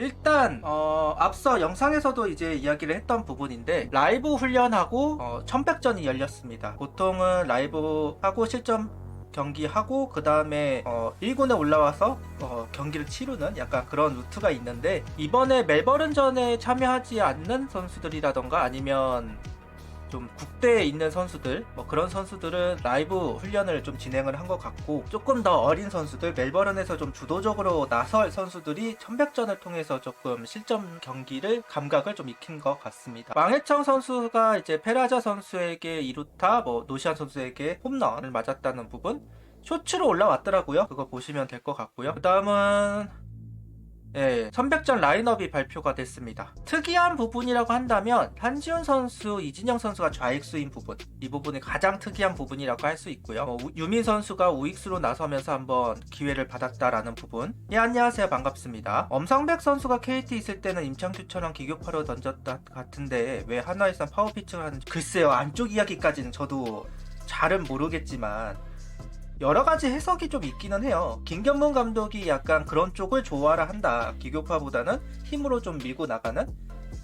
일단 앞서 영상에서도 이제 이야기를 했던 부분인데 라이브 훈련하고 첨백전이 열렸습니다. 보통은 라이브하고 실전 경기하고 그 다음에 1군에 올라와서 경기를 치르는 약간 그런 루트가 있는데, 이번에 멜버른전에 참여하지 않는 선수들이라던가 아니면 좀 국대에 있는 선수들, 그런 선수들은 라이브 훈련을 좀 진행을 한 것 같고, 조금 더 어린 선수들, 멜버른에서 좀 주도적으로 나설 선수들이 첨백전을 통해서 조금 실전 경기를 감각을 좀 익힌 것 같습니다. 망해청 선수가 이제 페라자 선수에게 2루타, 노시안 선수에게 홈런을 맞았다는 부분 쇼츠로 올라왔더라고요. 그거 보시면 될 것 같고요. 그 다음은 첨백전 라인업이 발표가 됐습니다. 특이한 부분이라고 한다면 한지훈 선수, 이진영 선수가 좌익수인 부분, 이 부분이 가장 특이한 부분이라고 할 수 있고요. 유민 선수가 우익수로 나서면서 한번 기회를 받았다라는 부분. 안녕하세요, 반갑습니다. 엄상백 선수가 KT 있을 때는 임창규처럼 기교파로 던졌다 같은데 왜 한화에선 파워피칭을 하는지, 글쎄요, 안쪽 이야기까지는 저도 잘은 모르겠지만 여러가지 해석이 좀 있기는 해요. 김견문 감독이 약간 그런 쪽을 좋아라 한다, 기교파보다는 힘으로 좀 밀고 나가는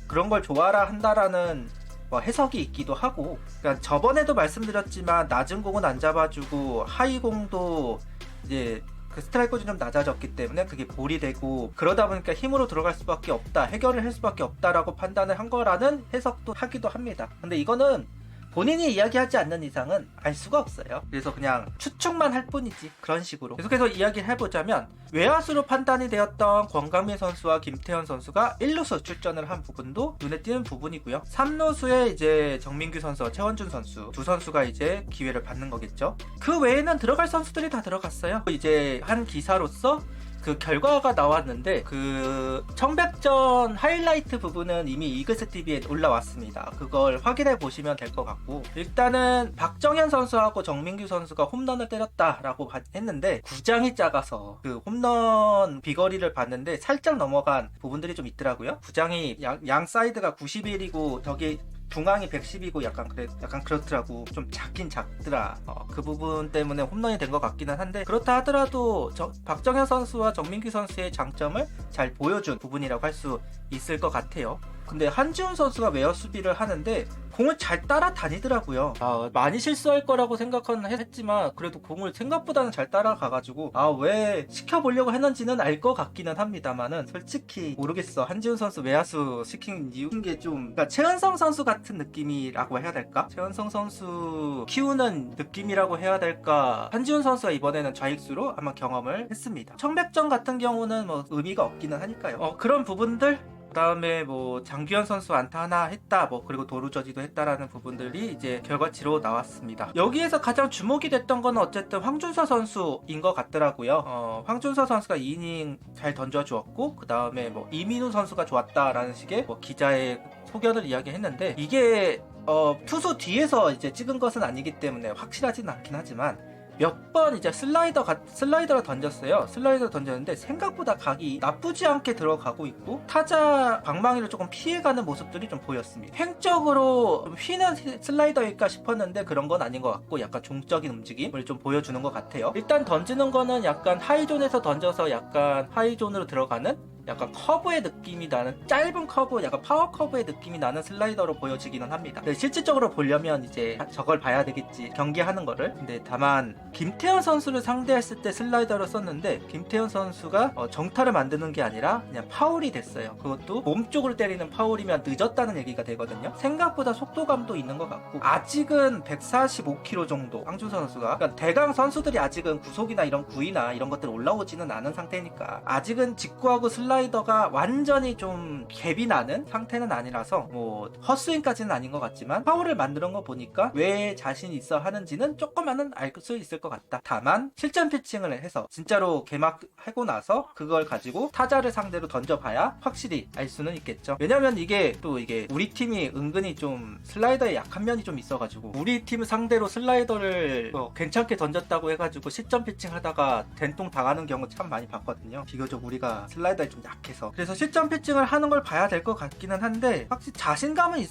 그런 걸 좋아라 한다라는 해석이 있기도 하고, 그러니까 저번에도 말씀드렸지만 낮은 공은 안 잡아주고 하이 공도 이제 그 스트라이크가 좀 낮아졌기 때문에 그게 볼이 되고, 그러다 보니까 힘으로 들어갈 수밖에 없다, 해결을 할 수밖에 없다라고 판단을 한 거라는 해석도 하기도 합니다. 근데 이거는 본인이 이야기하지 않는 이상은 알 수가 없어요. 그래서 그냥 추측만 할 뿐이지, 그런 식으로. 계속해서 이야기를 해보자면, 외야수로 판단이 되었던 권강민 선수와 김태현 선수가 1루수 출전을 한 부분도 눈에 띄는 부분이고요. 3루수에 이제 정민규 선수와 최원준 선수, 두 선수가 이제 기회를 받는 거겠죠. 그 외에는 들어갈 선수들이 다 들어갔어요. 이제 한 기사로서 그 결과가 나왔는데, 그 청백전 하이라이트 부분은 이미 이글스TV에 올라왔습니다. 그걸 확인해 보시면 될 것 같고, 일단은 박정현 선수하고 정민규 선수가 홈런을 때렸다라고 했는데 구장이 작아서 그 홈런 비거리를 봤는데 살짝 넘어간 부분들이 좀 있더라고요. 구장이 양 사이드가 91이고 저기 중앙이 110이고 약간 그렇더라고. 좀 작긴 작더라. 그 부분 때문에 홈런이 된 것 같기는 한데, 그렇다 하더라도 박정현 선수와 정민규 선수의 장점을 잘 보여준 부분이라고 할 수 있을 것 같아요. 근데 한지훈 선수가 외야 수비를 하는데 공을 잘 따라다니더라고요. 많이 실수할 거라고 생각은 했지만 그래도 공을 생각보다는 잘 따라가가지고 왜 시켜보려고 했는지는 알 것 같기는 합니다만은 솔직히 모르겠어. 한지훈 선수 외야수 시킨 이유인 게 좀, 그러니까 최은성 선수 같은 느낌이라고 해야 될까? 최은성 선수 키우는 느낌이라고 해야 될까? 한지훈 선수가 이번에는 좌익수로 아마 경험을 했습니다. 청백전 같은 경우는 의미가 없기는 하니까요. 그런 부분들, 그 다음에 장규현 선수 안타 하나 했다, 그리고 도루저지도 했다라는 부분들이 이제 결과치로 나왔습니다. 여기에서 가장 주목이 됐던 건 어쨌든 황준서 선수인 것 같더라고요. 황준서 선수가 2이닝 잘 던져주었고, 그 다음에 이민우 선수가 좋았다라는 식의 기자의 소견을 이야기했는데, 이게 투수 뒤에서 이제 찍은 것은 아니기 때문에 확실하진 않긴 하지만 몇 번 이제 슬라이더를 던졌어요. 슬라이더를 던졌는데 생각보다 각이 나쁘지 않게 들어가고 있고, 타자 방망이를 조금 피해가는 모습들이 좀 보였습니다. 횡적으로 좀 휘는 슬라이더일까 싶었는데 그런 건 아닌 것 같고, 약간 종적인 움직임을 좀 보여주는 것 같아요. 일단 던지는 거는 약간 하이존에서 던져서 약간 하이존으로 들어가는 약간 커브의 느낌이 나는, 짧은 커브, 약간 파워 커브의 느낌이 나는 슬라이더로 보여지기는 합니다. 근데 실질적으로 보려면 이제 저걸 봐야 되겠지, 경기하는 거를. 근데 다만 김태현 선수를 상대했을 때 슬라이더를 썼는데 김태현 선수가 정타를 만드는 게 아니라 그냥 파울이 됐어요. 그것도 몸쪽으로 때리는 파울이면 늦었다는 얘기가 되거든요. 생각보다 속도감도 있는 것 같고, 아직은 145km 정도 황준서 선수가, 그러니까 대강 선수들이 아직은 구속이나 이런 구위나 이런 것들 올라오지는 않은 상태니까 아직은 직구하고 슬라이더가 완전히 좀 갭이 나는 상태는 아니라서 헛스윙까지는 아닌 것 같지만 파울을 만드는 거 보니까 왜 자신 있어 하는지는 조금만은 알 수 있을 것 같다. 다만 실전 피칭을 해서 진짜로 개막하고 나서 그걸 가지고 타자를 상대로 던져봐야 확실히 알 수는 있겠죠. 왜냐면 이게 우리 팀이 은근히 좀 슬라이더에 약한 면이 좀 있어가지고, 우리 팀 상대로 슬라이더를 괜찮게 던졌다고 해가지고 실전 피칭 하다가 된통 당하는 경우 참 많이 봤거든요. 비교적 우리가 슬라이더에 좀 약해서. 그래서 실전 피칭을 하는 걸 봐야 될 것 같기는 한데, 확실히 자신감은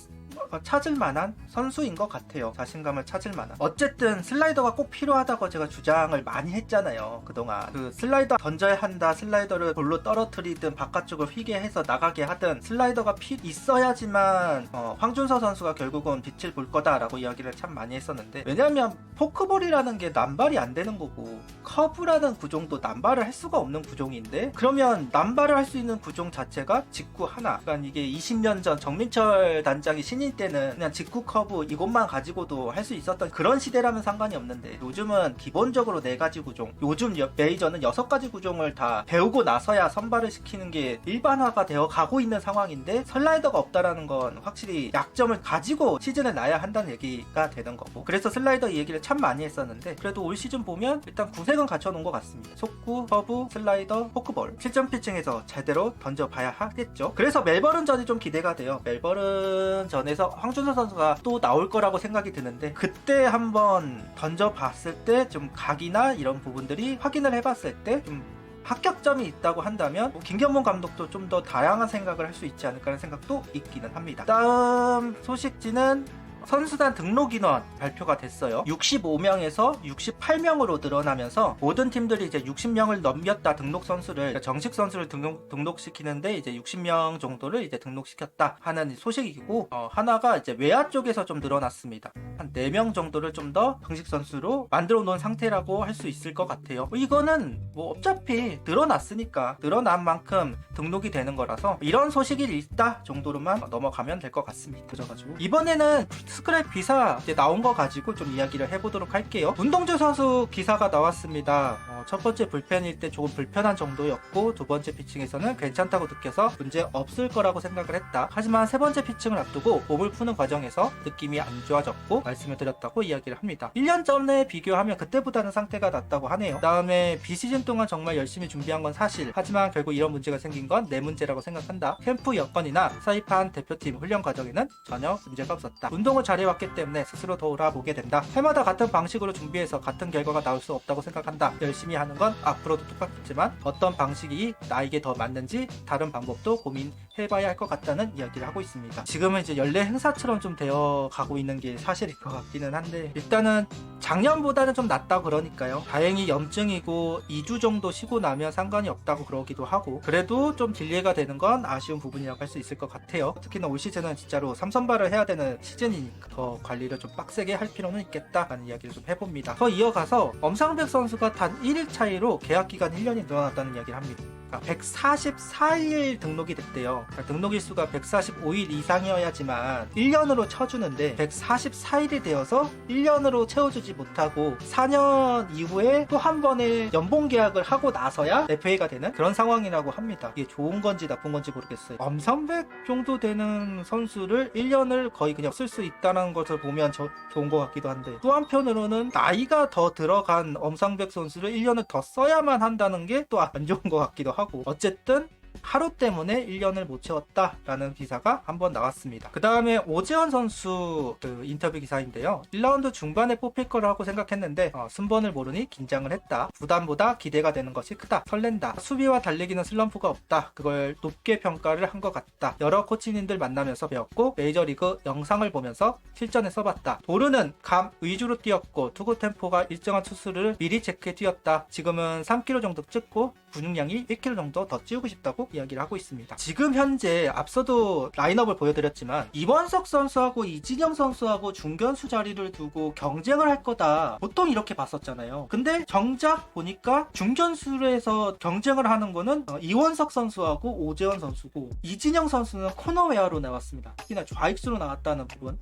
찾을 만한 선수인 것 같아요. 자신감을 찾을 만한. 어쨌든 슬라이더가 꼭 필요하다고 제가 주장을 많이 했잖아요. 그동안 그 슬라이더 던져야 한다, 슬라이더를 볼로 떨어뜨리든 바깥쪽을 휘게 해서 나가게 하든 슬라이더가 있어야지만 황준서 선수가 결국은 빛을 볼 거다라고 이야기를 참 많이 했었는데, 왜냐면 포크볼이라는 게 남발이 안 되는 거고 커브라는 구종도 남발을 할 수가 없는 구종인데, 그러면 남발을 할 수 있는 구종 자체가 직구 하나. 그러니까 이게 20년 전 정민철 단장이 신인 때는 그냥 직구 커브 이것만 가지고도 할 수 있었던 그런 시대라면 상관이 없는데, 요즘은 기본적으로 4가지 구종, 요즘 메이저는 6가지 구종을 다 배우고 나서야 선발을 시키는 게 일반화가 되어 가고 있는 상황인데, 슬라이더가 없다라는 건 확실히 약점을 가지고 시즌을 놔야 한다는 얘기가 되는 거고, 그래서 슬라이더 얘기를 참 많이 했었는데, 그래도 올 시즌 보면 일단 구색은 갖춰놓은 것 같습니다. 속구, 커브, 슬라이더, 포크볼, 실전 피칭에서 제대로 던져봐야 하겠죠. 그래서 멜버른전이 좀 기대가 돼요. 멜버른전에서 황준서 선수가 또 나올 거라고 생각이 드는데, 그때 한번 던져봤을 때 좀 각이나 이런 부분들이 확인을 해봤을 때 좀 합격점이 있다고 한다면 김경문 감독도 좀 더 다양한 생각을 할 수 있지 않을까라는 생각도 있기는 합니다. 다음 소식지는 선수단 등록 인원 발표가 됐어요. 65명에서 68명으로 늘어나면서 모든 팀들이 이제 60명을 넘겼다. 등록 선수를, 그러니까 정식 선수를 등록시키는데 이제 60명 정도를 이제 등록시켰다 하는 소식이고, 하나가 이제 외야 쪽에서 좀 늘어났습니다. 한 4명 정도를 좀 더 정식 선수로 만들어 놓은 상태라고 할 수 있을 것 같아요. 이거는 뭐 어차피 늘어났으니까 늘어난 만큼 등록이 되는 거라서 이런 소식이 있다 정도로만 넘어가면 될 것 같습니다. 그래가지고 이번에는 스크랩 기사 이제 나온 거 가지고 좀 이야기를 해보도록 할게요. 문동주 선수 기사가 나왔습니다. 첫 번째 불펜일 때 조금 불편한 정도였고, 두 번째 피칭에서는 괜찮다고 느껴서 문제 없을 거라고 생각을 했다. 하지만 세 번째 피칭을 앞두고 몸을 푸는 과정에서 느낌이 안 좋아졌고 말씀을 드렸다고 이야기를 합니다. 1년 전에 비교하면 그때보다는 상태가 낫다고 하네요. 그 다음에 비시즌 동안 정말 열심히 준비한 건 사실, 하지만 결국 이런 문제가 생긴 건 내 문제라고 생각한다. 캠프 여건이나 사이판 대표팀 훈련 과정에는 전혀 문제가 없었다. 운동을 잘해왔기 때문에 스스로 돌아보게 된다. 해마다 같은 방식으로 준비해서 같은 결과가 나올 수 없다고 생각한다. 열심히 하는 건 앞으로도 똑같겠지만 어떤 방식이 나에게 더 맞는지 다른 방법도 고민해봐야 할 것 같다는 이야기를 하고 있습니다. 지금은 이제 연례 행사처럼 좀 되어 가고 있는 게 사실일 것 같기는 한데, 일단은 작년보다는 좀 낫다 그러니까요. 다행히 염증이고 2주 정도 쉬고 나면 상관이 없다고 그러기도 하고, 그래도 좀 딜레이가 되는 건 아쉬운 부분이라고 할 수 있을 것 같아요. 특히나 올 시즌은 진짜로 3선발을 해야 되는 시즌이니까 더 관리를 좀 빡세게 할 필요는 있겠다라는 이야기를 좀 해봅니다. 더 이어가서 엄상백 선수가 단 1일 차이로 계약기간 1년이 늘어났다는 이야기를 합니다. 144일 등록이 됐대요. 그러니까 등록일수가 145일 이상이어야지만 1년으로 쳐주는데 144일이 되어서 1년으로 채워주지 못하고 4년 이후에 또 한 번의 연봉 계약을 하고 나서야 FA가 되는 그런 상황이라고 합니다. 이게 좋은 건지 나쁜 건지 모르겠어요. 엄상백 정도 되는 선수를 1년을 거의 그냥 쓸 수 있다는 것을 보면 좋은 것 같기도 한데, 또 한편으로는 나이가 더 들어간 엄상백 선수를 1년을 더 써야만 한다는 게 또 안 좋은 것 같기도 하고, 어쨌든 하루 때문에 1년을 못 채웠다라는 기사가 한번 나왔습니다. 그 다음에 오재원 선수 인터뷰 기사인데요. 1라운드 중반에 뽑힐 거라고 생각했는데 순번을 모르니 긴장을 했다. 부담보다 기대가 되는 것이 크다. 설렌다. 수비와 달리기는 슬럼프가 없다. 그걸 높게 평가를 한 것 같다. 여러 코치님들 만나면서 배웠고 메이저리그 영상을 보면서 실전에 써봤다. 도루는 감 위주로 뛰었고 투구 템포가 일정한 투수를 미리 체크해 뛰었다. 지금은 3kg 정도 찍고 근육량이 1kg 정도 더 찌우고 싶다고 이야기를 하고 있습니다. 지금 현재 앞서도 라인업을 보여드렸지만 이원석 선수하고 이진영 선수하고 중견수 자리를 두고 경쟁을 할 거다, 보통 이렇게 봤었잖아요. 근데 정작 보니까 중견수에서 경쟁을 하는 거는 이원석 선수하고 오재원 선수고, 이진영 선수는 코너웨어로 나왔습니다. 특히나 좌익수로 나왔다는 부분.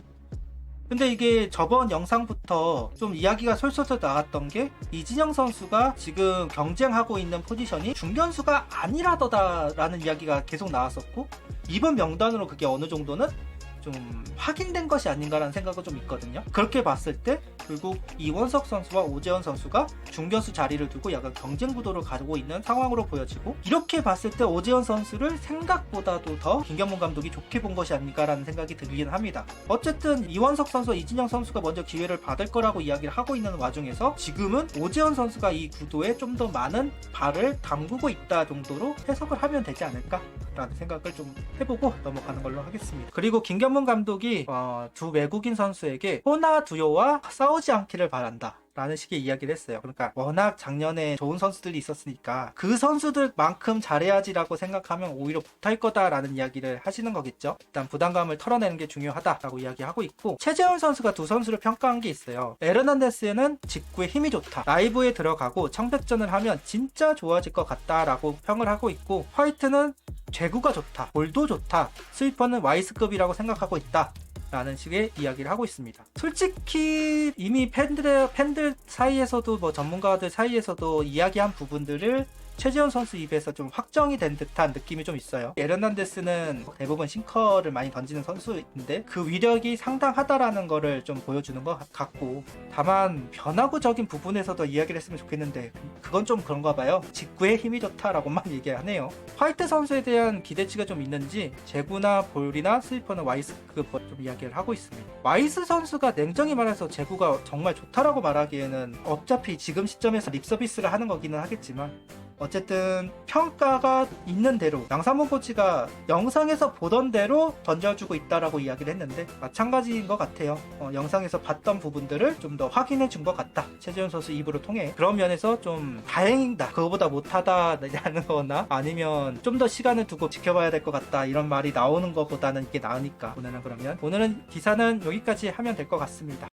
근데 이게 저번 영상부터 좀 이야기가 솔솔 나왔던 게, 이진영 선수가 지금 경쟁하고 있는 포지션이 중견수가 아니라더다라는 이야기가 계속 나왔었고, 이번 명단으로 그게 어느 정도는 좀 확인된 것이 아닌가라는 생각은 좀 있거든요. 그렇게 봤을 때 결국 이원석 선수와 오재원 선수가 중견수 자리를 두고 약간 경쟁 구도를 가지고 있는 상황으로 보여지고, 이렇게 봤을 때 오재원 선수를 생각보다도 더 김경문 감독이 좋게 본 것이 아닌가라는 생각이 들긴 합니다. 어쨌든 이원석 선수와 이진영 선수가 먼저 기회를 받을 거라고 이야기를 하고 있는 와중에서 지금은 오재원 선수가 이 구도에 좀 더 많은 발을 담그고 있다 정도로 해석을 하면 되지 않을까 라는 생각을 좀 해보고 넘어가는 걸로 하겠습니다. 그리고 김경문 양상문 감독이 두 외국인 선수에게 호나 두요와 싸우지 않기를 바란다 라는 식의 이야기를 했어요. 그러니까 워낙 작년에 좋은 선수들이 있었으니까 그 선수들만큼 잘해야지라고 생각하면 오히려 못할 거다라는 이야기를 하시는 거겠죠. 일단 부담감을 털어내는 게 중요하다라고 이야기하고 있고, 최재훈 선수가 두 선수를 평가한 게 있어요. 에르난데스는 직구에 힘이 좋다, 라이브에 들어가고 청백전을 하면 진짜 좋아질 것 같다라고 평을 하고 있고, 화이트는 제구가 좋다, 볼도 좋다, 스위퍼는 와이스급이라고 생각하고 있다 라는 식의 이야기를 하고 있습니다. 솔직히 이미 팬들 사이에서도 전문가들 사이에서도 이야기한 부분들을 최재훈 선수 입에서 좀 확정이 된 듯한 느낌이 좀 있어요. 에르난데스는 대부분 싱커를 많이 던지는 선수인데 그 위력이 상당하다라는 거를 좀 보여주는 것 같고, 다만 변화구적인 부분에서도 이야기를 했으면 좋겠는데 그건 좀 그런가 봐요. 직구에 힘이 좋다라고만 얘기하네요. 화이트 선수에 대한 기대치가 좀 있는지 제구나 볼이나 스위퍼는 와이스급 좀 이야기를 하고 있습니다. 와이스 선수가 냉정히 말해서 제구가 정말 좋다라고 말하기에는 어차피 지금 시점에서 립서비스를 하는 거기는 하겠지만, 어쨌든 평가가 있는 대로 양상문 코치가 영상에서 보던 대로 던져주고 있다라고 이야기를 했는데 마찬가지인 것 같아요. 영상에서 봤던 부분들을 좀 더 확인해 준 것 같다, 최재훈 선수 입으로 통해. 그런 면에서 좀 다행이다, 그거보다 못하다라는 거나 아니면 좀 더 시간을 두고 지켜봐야 될 것 같다 이런 말이 나오는 것보다는 이게 나으니까 오늘은 기사는 여기까지 하면 될 것 같습니다.